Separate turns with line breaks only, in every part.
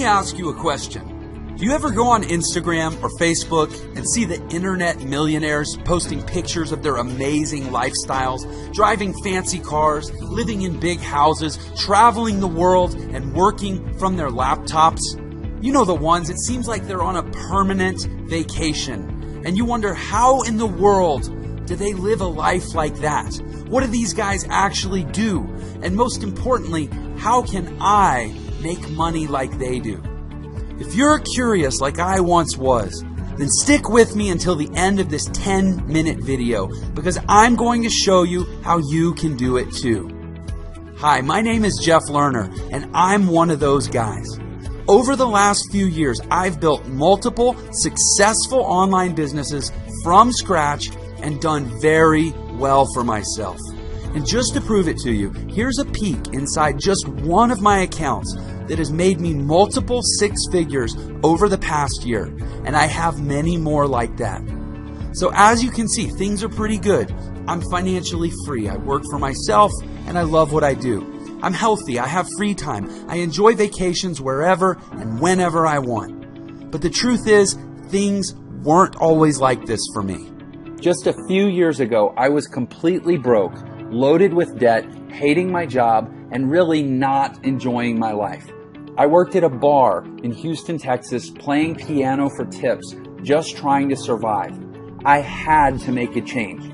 ask you a question. Do you ever go on Instagram or Facebook and see the Internet Millionaires posting pictures of their amazing lifestyles, driving fancy cars, living in big houses, traveling the world, and working from their laptops? You know the ones, it seems like they're on a permanent vacation. And you wonder, how in the world do they live a life like that? What do these guys actually do? And most importantly, how can I make money like they do? If you're curious like I once was, then stick with me until the end of this 10-minute video, because I'm going to show you how you can do it too. Hi, my name is Jeff Lerner, and I'm one of those guys. Over the last few years, I've built multiple successful online businesses from scratch and done very well for myself. And just to prove it to you, here's a peek inside just one of my accounts that has made me multiple six figures over the past year, and I have many more like that. So as you can see, things are pretty good. I'm financially free, I work for myself, and I love what I do. I'm healthy, I have free time, I enjoy vacations wherever and whenever I want. But the truth is, things weren't always like this for me. Just a few years ago, I was completely broke, loaded with debt, hating my job, and really not enjoying my life. I worked at a bar in Houston, Texas, playing piano for tips, just trying to survive. I had to make a change.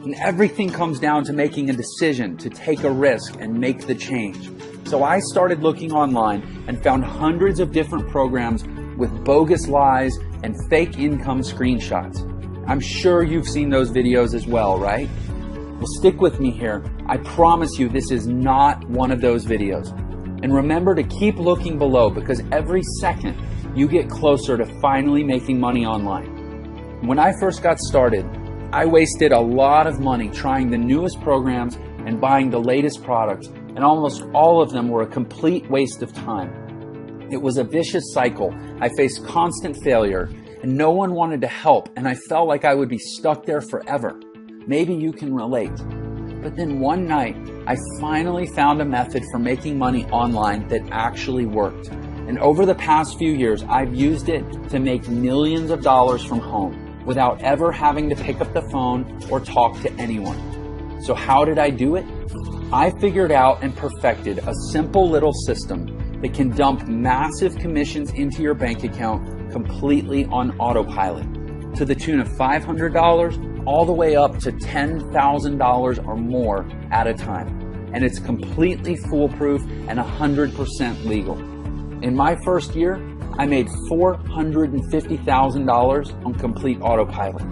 And everything comes down to making a decision to take a risk and make the change. So I started looking online and found hundreds of different programs with bogus lies and fake income screenshots. I'm sure you've seen those videos as well, right? Well, stick with me here. I promise you this is not one of those videos. And remember to keep looking below, because every second you get closer to finally making money online. When I first got started, I wasted a lot of money trying the newest programs and buying the latest products, and almost all of them were a complete waste of time. It was a vicious cycle. I faced constant failure, and no one wanted to help, and I felt like I would be stuck there forever. Maybe you can relate. But then one night, I finally found a method for making money online that actually worked. And over the past few years, I've used it to make millions of dollars from home without ever having to pick up the phone or talk to anyone. So how did I do it? I figured out and perfected a simple little system that can dump massive commissions into your bank account completely on autopilot, to the tune of $500 all the way up to $10,000 or more at a time. And it's completely foolproof and 100% legal. In my first year, I made $450,000 on complete autopilot.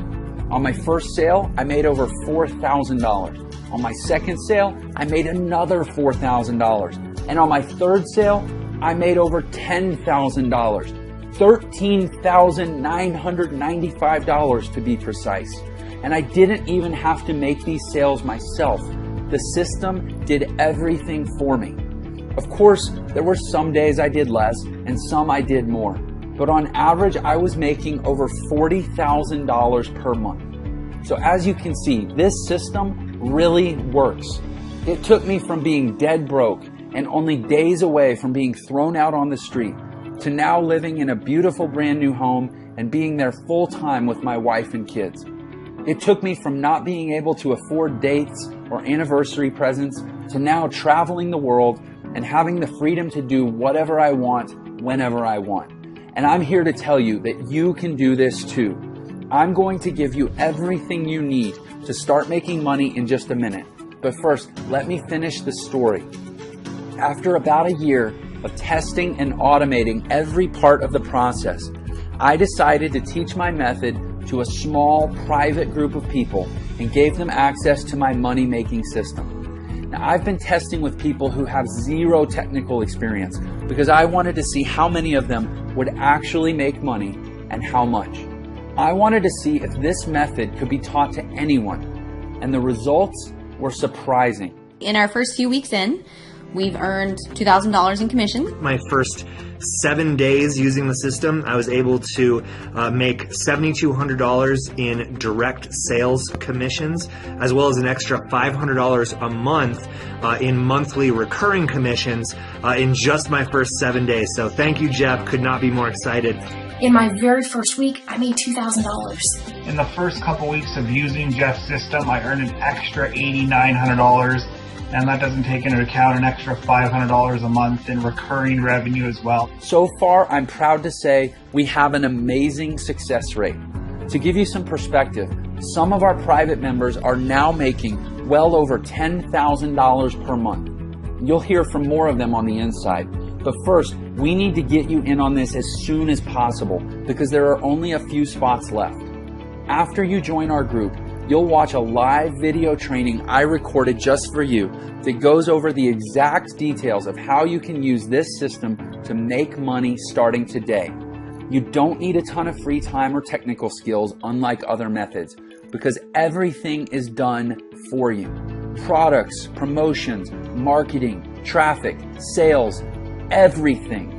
On my first sale, I made over $4,000. On my second sale, I made another $4,000. And on my third sale, I made over $10,000. $13,995 to be precise. And I didn't even have to make these sales myself. The system did everything for me. Of course, there were some days I did less and some I did more. But on average, I was making over $40,000 per month. So as you can see, this system really works. It took me from being dead broke and only days away from being thrown out on the street to now living in a beautiful brand new home and being there full time with my wife and kids. It took me from not being able to afford dates or anniversary presents to now traveling the world and having the freedom to do whatever I want, whenever I want. And I'm here to tell you that you can do this too. I'm going to give you everything you need to start making money in just a minute. But first, let me finish the story. After about a year of testing and automating every part of the process, I decided to teach my method to a small private group of people and gave them access to my money-making system. Now, I've been testing with people who have zero technical experience because I wanted to see how many of them would actually make money and how much. I wanted to see if this method could be taught to anyone, and the results were surprising.
In our first few weeks in, We've earned $2,000 in commission.
My first 7 days using the system, I was able to make $7,200 in direct sales commissions, as well as an extra $500 a month in monthly recurring commissions in just my first 7 days. So thank you, Jeff. Could not be more excited.
In my very first week, I made $2,000.
In the first couple weeks of using Jeff's system, I earned an extra $8,900. And that doesn't take into account an extra $500 a month in recurring revenue as well.
So far, I'm proud to say we have an amazing success rate. To give you some perspective, some of our private members are now making well over $10,000 per month. You'll hear from more of them on the inside. But first, we need to get you in on this as soon as possible because there are only a few spots left. After you join our group, you'll watch a live video training I recorded just for you that goes over the exact details of how you can use this system to make money starting today. You don't need a ton of free time or technical skills unlike other methods because everything is done for you. Products, promotions, marketing, traffic, sales, everything.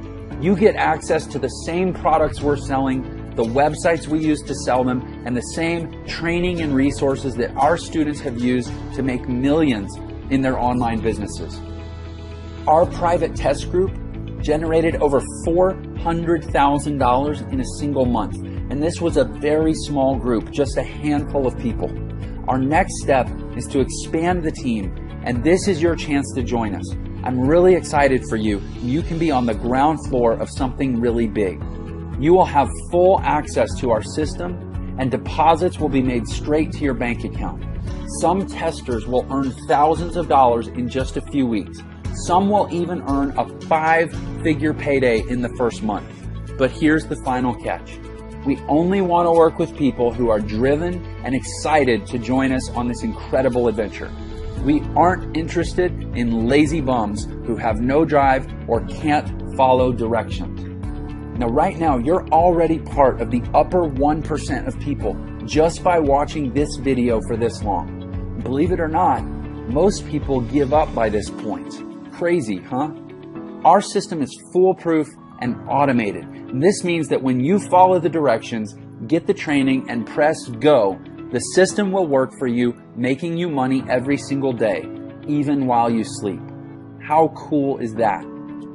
You get access to the same products we're selling, the websites we use to sell them, and the same training and resources that our students have used to make millions in their online businesses. Our private test group generated over $400,000 in a single month, and this was a very small group, just a handful of people. Our next step is to expand the team, and this is your chance to join us. I'm really excited for you. You can be on the ground floor of something really big. You will have full access to our system and deposits will be made straight to your bank account. Some testers will earn thousands of dollars in just a few weeks. Some will even earn a 5-figure payday in the first month. But here's the final catch. We only want to work with people who are driven and excited to join us on this incredible adventure. We aren't interested in lazy bums who have no drive or can't follow directions. Now, right now, you're already part of the upper 1% of people just by watching this video for this long. Believe it or not, most people give up by this point. Crazy, huh? Our system is foolproof and automated. And this means that when you follow the directions, get the training, and press go, the system will work for you, making you money every single day, even while you sleep. How cool is that?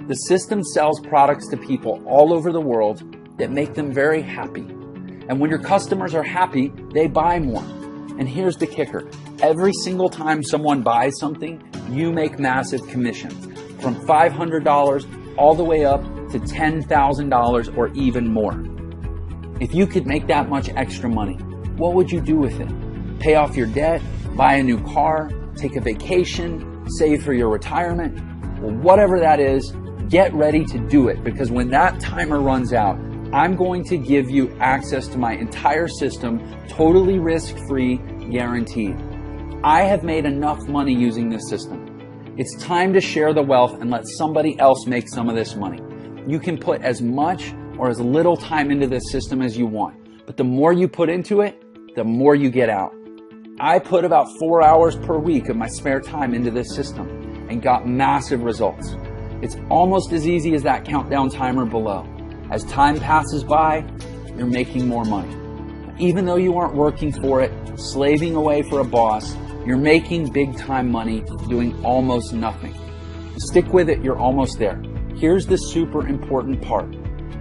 The system sells products to people all over the world that make them very happy. And when your customers are happy, they buy more. And here's the kicker. Every single time someone buys something, you make massive commissions, from $500 all the way up to $10,000 or even more. If you could make that much extra money, what would you do with it? Pay off your debt, buy a new car, take a vacation, save for your retirement? Well, whatever that is, get ready to do it, because when that timer runs out, I'm going to give you access to my entire system, totally risk-free, guaranteed. I have made enough money using this system. It's time to share the wealth and let somebody else make some of this money. You can put as much or as little time into this system as you want, but the more you put into it, the more you get out. I put about 4 hours per week of my spare time into this system and got massive results. It's almost as easy as that countdown timer below. As time passes by, you're making more money. Even though you aren't working for it, slaving away for a boss, you're making big time money doing almost nothing. Stick with it, you're almost there. Here's the super important part.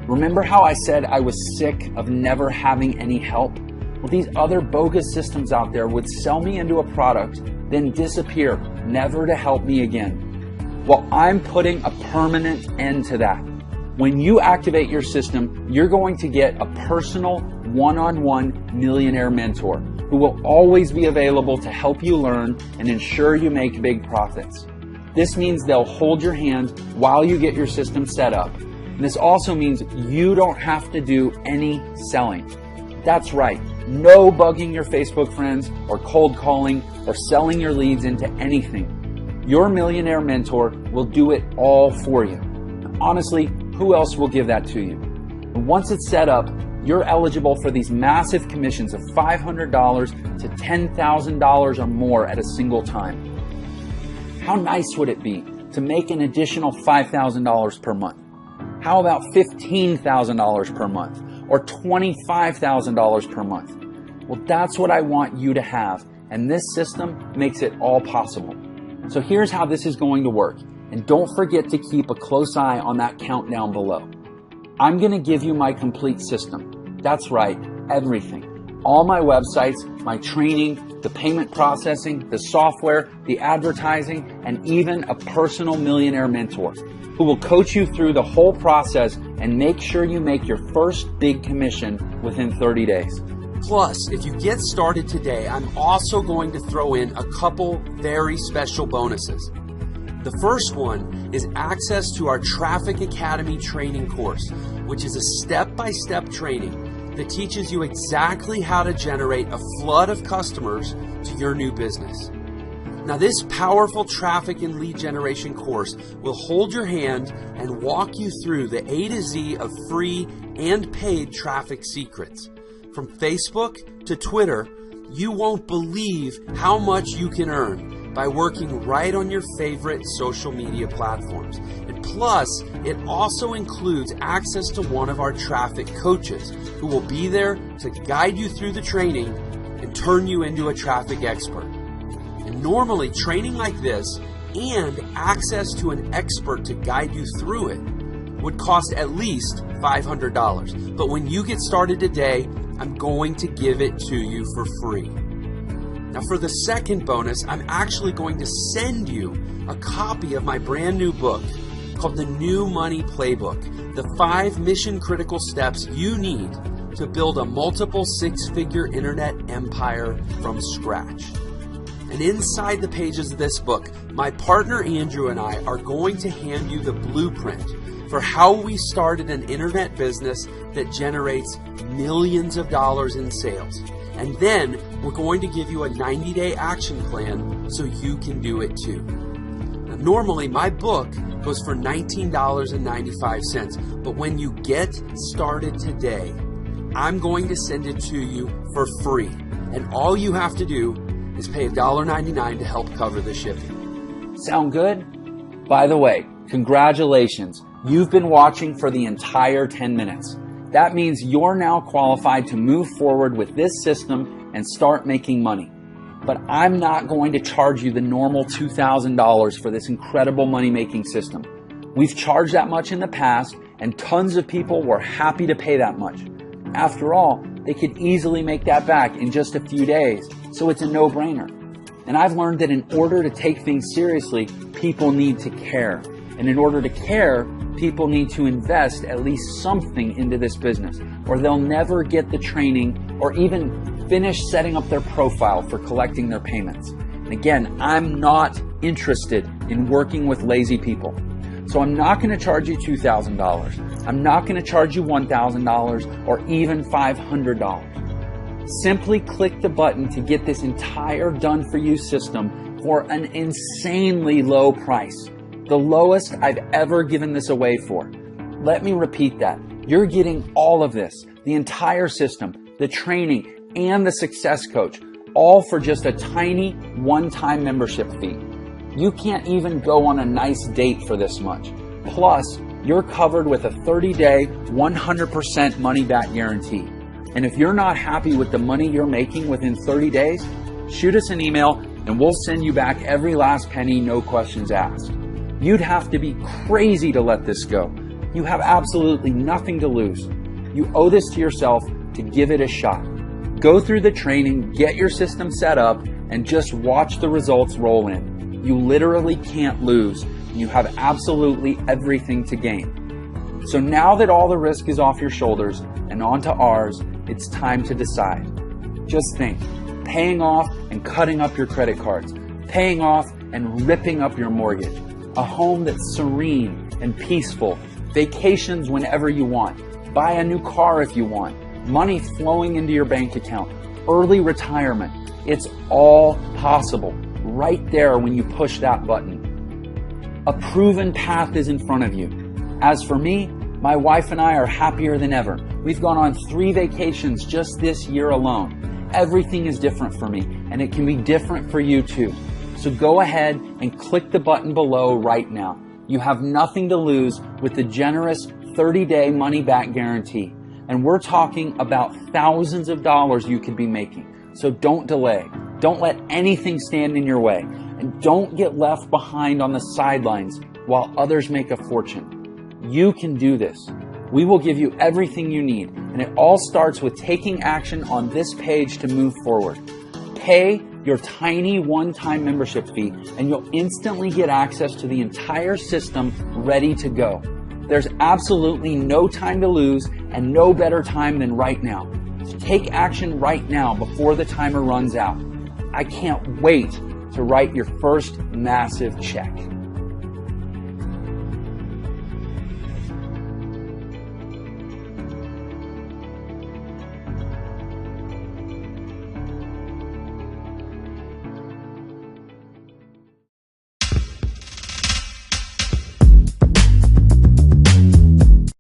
Remember how I said I was sick of never having any help? Well, these other bogus systems out there would sell me into a product, then disappear, never to help me again. Well, I'm putting a permanent end to that. When you activate your system, you're going to get a personal one-on-one millionaire mentor who will always be available to help you learn and ensure you make big profits. This means they'll hold your hand while you get your system set up. And this also means you don't have to do any selling. That's right. No bugging your Facebook friends or cold calling or selling your leads into anything. Your millionaire mentor will do it all for you. Honestly, who else will give that to you? And once it's set up, you're eligible for these massive commissions of $500 to $10,000 or more at a single time. How nice would it be to make an additional $5,000 per month? How about $15,000 per month or $25,000 per month? Well, that's what I want you to have, and this system makes it all possible. So here's how this is going to work, and don't forget to keep a close eye on that countdown below. I'm going to give you my complete system. That's right, everything. All my websites, my training, the payment processing, the software, the advertising, and even a personal millionaire mentor who will coach you through the whole process and make sure you make your first big commission within 30 days. Plus, if you get started today, I'm also going to throw in a couple very special bonuses. The first one is access to our Traffic Academy training course, which is a step-by-step training that teaches you exactly how to generate a flood of customers to your new business. Now, this powerful traffic and lead generation course will hold your hand and walk you through the A to Z of free and paid traffic secrets. From Facebook to Twitter, you won't believe how much you can earn by working right on your favorite social media platforms. And plus, it also includes access to one of our traffic coaches who will be there to guide you through the training and turn you into a traffic expert. And normally, training like this and access to an expert to guide you through it would cost at least $500. But when you get started today, I'm going to give it to you for free. Now, for the second bonus, I'm actually going to send you a copy of my brand new book called The New Money Playbook, the 5 mission-critical steps you need to build a multiple six-figure internet empire from scratch. And inside the pages of this book, my partner Andrew and I are going to hand you the blueprint for how we started an internet business that generates millions of dollars in sales. And then we're going to give you a 90-day action plan so you can do it too. Now, normally my book goes for $19.95, but when you get started today, I'm going to send it to you for free. And all you have to do is pay $1.99 to help cover the shipping. Sound good? By the way, congratulations. You've been watching for the entire 10 minutes. That means you're now qualified to move forward with this system and start making money. But I'm not going to charge you the normal $2,000 for this incredible money-making system. We've charged that much in the past, and tons of people were happy to pay that much. After all, they could easily make that back in just a few days, so it's a no-brainer. And I've learned that in order to take things seriously, people need to care. And in order to care, people need to invest at least something into this business, or they'll never get the training or even finish setting up their profile for collecting their payments. And again, I'm not interested in working with lazy people. So I'm not going to charge you $2,000. I'm not going to charge you $1,000 or even $500. Simply click the button to get this entire done-for-you system for an insanely low price. The lowest I've ever given this away for. Let me repeat that. You're getting all of this, the entire system, the training, and the success coach, all for just a tiny one-time membership fee. You can't even go on a nice date for this much. Plus, you're covered with a 30-day, 100% money-back guarantee. And if you're not happy with the money you're making within 30 days, shoot us an email and we'll send you back every last penny, no questions asked. You'd have to be crazy to let this go. You have absolutely nothing to lose. You owe this to yourself to give it a shot. Go through the training, get your system set up, and just watch the results roll in. You literally can't lose. You have absolutely everything to gain. So now that all the risk is off your shoulders and onto ours, it's time to decide. Just think, paying off and cutting up your credit cards, paying off and ripping up your mortgage, a home that's serene and peaceful, vacations whenever you want, buy a new car if you want, money flowing into your bank account, early retirement. It's all possible right there when you push that button. A proven path is in front of you. As for me, my wife and I are happier than ever. We've gone on 3 vacations just this year alone. Everything is different for me, and it can be different for you too. So go ahead and click the button below right now. You have nothing to lose with the generous 30-day money-back guarantee. And we're talking about thousands of dollars you could be making. So don't delay. Don't let anything stand in your way. And don't get left behind on the sidelines while others make a fortune. You can do this. We will give you everything you need. And it all starts with taking action on this page to move forward. Pay your tiny one-time membership fee and you'll instantly get access to the entire system ready to go. There's absolutely no time to lose and no better time than right now. So take action right now before the timer runs out. I can't wait to write your first massive check.